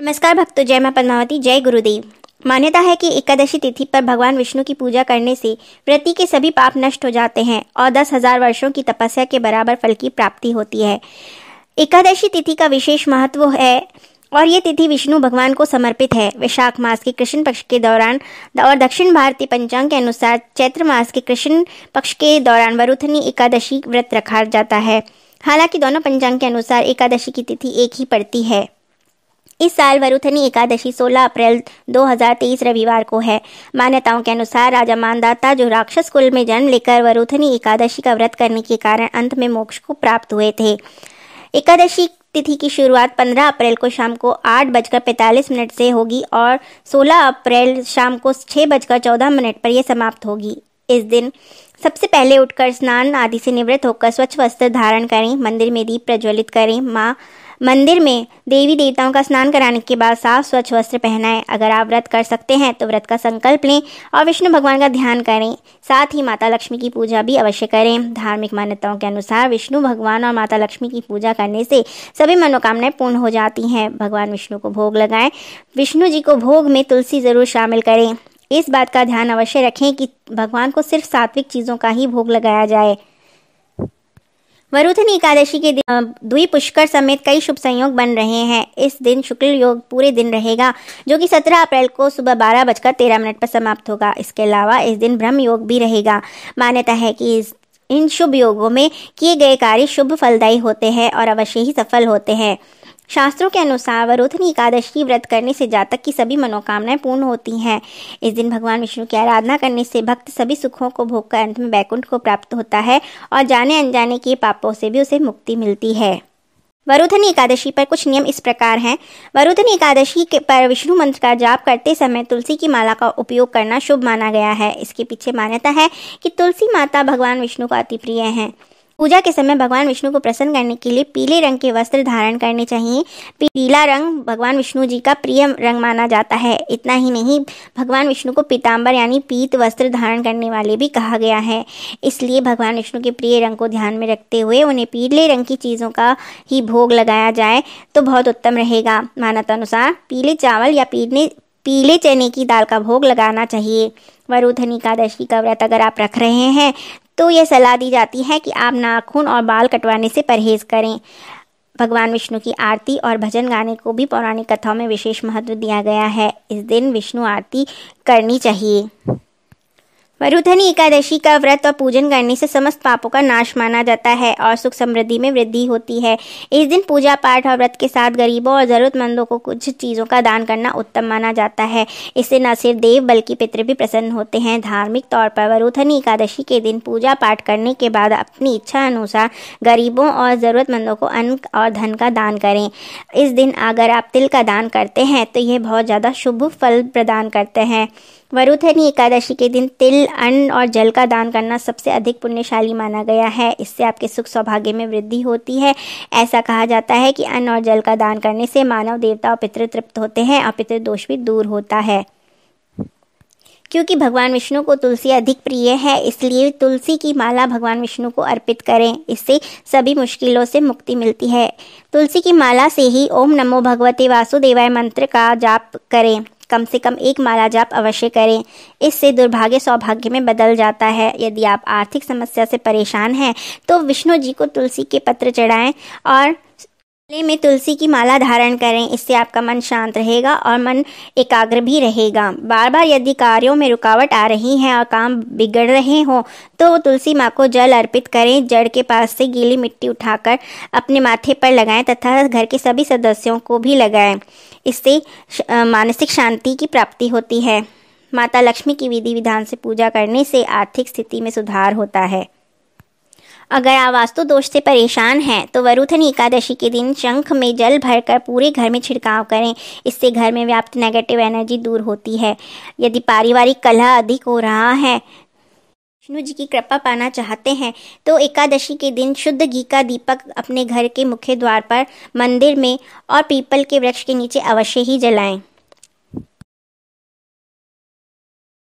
नमस्कार भक्तों, जय मां पद्मावती, जय गुरुदेव। मान्यता है कि एकादशी तिथि पर भगवान विष्णु की पूजा करने से व्रती के सभी पाप नष्ट हो जाते हैं और 10,000 वर्षों की तपस्या के बराबर फल की प्राप्ति होती है। एकादशी तिथि का विशेष महत्व है और ये तिथि विष्णु भगवान को समर्पित है। वैशाख मास के कृष्ण पक्ष के दौरान और दक्षिण भारतीय पंचांग के अनुसार चैत्र मास के कृष्ण पक्ष के दौरान वरुथनी एकादशी व्रत रखा जाता है। हालांकि दोनों पंचांग के अनुसार एकादशी की तिथि एक ही पड़ती है। इस साल वरुथनी एकादशी 16 अप्रैल 2023 रविवार को है। मान्यताओं के अनुसार राजा मानदाता जो राक्षस कुल में जन्म लेकर वरुथनी एकादशी का व्रत करने के कारण अंत में मोक्ष को प्राप्त हुए थे। एकादशी तिथि की शुरुआत 15 अप्रैल को शाम को 8:45 से होगी और 16 अप्रैल शाम को 6:14 पर यह समाप्त होगी। इस दिन सबसे पहले उठकर स्नान आदि से निवृत्त होकर स्वच्छ वस्त्र धारण करें, मंदिर में दीप प्रज्वलित करें, मंदिर में देवी देवताओं का स्नान कराने के बाद साफ स्वच्छ वस्त्र पहनाएं। अगर आप व्रत कर सकते हैं तो व्रत का संकल्प लें और विष्णु भगवान का ध्यान करें। साथ ही माता लक्ष्मी की पूजा भी अवश्य करें। धार्मिक मान्यताओं के अनुसार विष्णु भगवान और माता लक्ष्मी की पूजा करने से सभी मनोकामनाएं पूर्ण हो जाती हैं। भगवान विष्णु को भोग लगाएं। विष्णु जी को भोग में तुलसी जरूर शामिल करें। इस बात का ध्यान अवश्य रखें कि भगवान को सिर्फ सात्विक चीजों का ही भोग लगाया जाए। वरुथनी एकादशी के दिन द्वि पुष्कर समेत कई शुभ संयोग बन रहे हैं। इस दिन शुक्ल योग पूरे दिन रहेगा, जो कि 17 अप्रैल को सुबह 12:13 पर समाप्त होगा। इसके अलावा इस दिन ब्रह्म योग भी रहेगा। मान्यता है कि इन शुभ योगों में किए गए कार्य शुभ फलदायी होते हैं और अवश्य ही सफल होते हैं। शास्त्रों के अनुसार वरुथनी एकादशी व्रत करने से जातक की सभी मनोकामनाएं पूर्ण होती हैं। इस दिन भगवान विष्णु की आराधना करने से भक्त सभी सुखों को भोग कर अंत में वैकुंठ को प्राप्त होता है और जाने अनजाने के पापों से भी उसे मुक्ति मिलती है। वरुथनी एकादशी पर कुछ नियम इस प्रकार हैं। वरुथनी एकादशी के पर विष्णु मंत्र का जाप करते समय तुलसी की माला का उपयोग करना शुभ माना गया है। इसके पीछे मान्यता है कि तुलसी माता भगवान विष्णु को अति प्रिय हैं। पूजा के समय भगवान विष्णु को प्रसन्न करने के लिए पीले रंग के वस्त्र धारण करने चाहिए। पीला रंग भगवान विष्णु जी का प्रिय रंग माना जाता है। इतना ही नहीं, भगवान विष्णु को पीतांबर यानी पीत वस्त्र धारण करने वाले भी कहा गया है। इसलिए भगवान विष्णु के प्रिय रंग को ध्यान में रखते हुए उन्हें पीले रंग की चीज़ों का ही भोग लगाया जाए तो बहुत उत्तम रहेगा। मान्यता अनुसार पीले चावल या पीले चने की दाल का भोग लगाना चाहिए। वरुथनी एकादशी का व्रत अगर आप रख रहे हैं तो यह सलाह दी जाती है कि आप नाखून और बाल कटवाने से परहेज करें। भगवान विष्णु की आरती और भजन गाने को भी पौराणिक कथाओं में विशेष महत्व दिया गया है। इस दिन विष्णु आरती करनी चाहिए। वरुथनी एकादशी का व्रत और पूजन करने से समस्त पापों का नाश माना जाता है और सुख समृद्धि में वृद्धि होती है। इस दिन पूजा पाठ और व्रत के साथ गरीबों और जरूरतमंदों को कुछ चीज़ों का दान करना उत्तम माना जाता है। इससे न सिर्फ देव बल्कि पितृ भी प्रसन्न होते हैं। धार्मिक तौर पर वरुथनी एकादशी के दिन पूजा पाठ करने के बाद अपनी इच्छा अनुसार गरीबों और ज़रूरतमंदों को अन्न और धन का दान करें। इस दिन अगर आप तिल का दान करते हैं तो यह बहुत ज़्यादा शुभ फल प्रदान करते हैं। वरुथनी एकादशी के दिन तिल, अन्न और जल का दान करना सबसे अधिक पुण्यशाली माना गया है। इससे आपके सुख सौभाग्य में वृद्धि होती है। ऐसा कहा जाता है कि अन्न और जल का दान करने से मानव देवता और पितृ तृप्त होते हैं और पितृदोष भी दूर होता है। क्योंकि भगवान विष्णु को तुलसी अधिक प्रिय है, इसलिए तुलसी की माला भगवान विष्णु को अर्पित करें। इससे सभी मुश्किलों से मुक्ति मिलती है। तुलसी की माला से ही ओम नमो भगवते वासुदेवाय मंत्र का जाप करें। कम से कम एक माला जाप अवश्य करें। इससे दुर्भाग्य सौभाग्य में बदल जाता है। यदि आप आर्थिक समस्या से परेशान हैं तो विष्णु जी को तुलसी के पत्र चढ़ाएं और गले में तुलसी की माला धारण करें। इससे आपका मन शांत रहेगा और मन एकाग्र भी रहेगा। बार बार यदि कार्यों में रुकावट आ रही है और काम बिगड़ रहे हो तो तुलसी माँ को जल अर्पित करें। जड़ के पास से गीली मिट्टी उठाकर अपने माथे पर लगाएं तथा घर के सभी सदस्यों को भी लगाएं। इससे मानसिक शांति की प्राप्ति होती है। माता लक्ष्मी की विधि विधान से पूजा करने से आर्थिक स्थिति में सुधार होता है। अगर आप वास्तु दोष से परेशान हैं तो वरुथनी एकादशी के दिन शंख में जल भरकर पूरे घर में छिड़काव करें। इससे घर में व्याप्त नेगेटिव एनर्जी दूर होती है। यदि पारिवारिक कलह अधिक हो रहा है, विष्णु जी की कृपा पाना चाहते हैं तो एकादशी के दिन शुद्ध घी का दीपक अपने घर के मुख्य द्वार पर, मंदिर में और पीपल के वृक्ष के नीचे अवश्य ही जलाएं।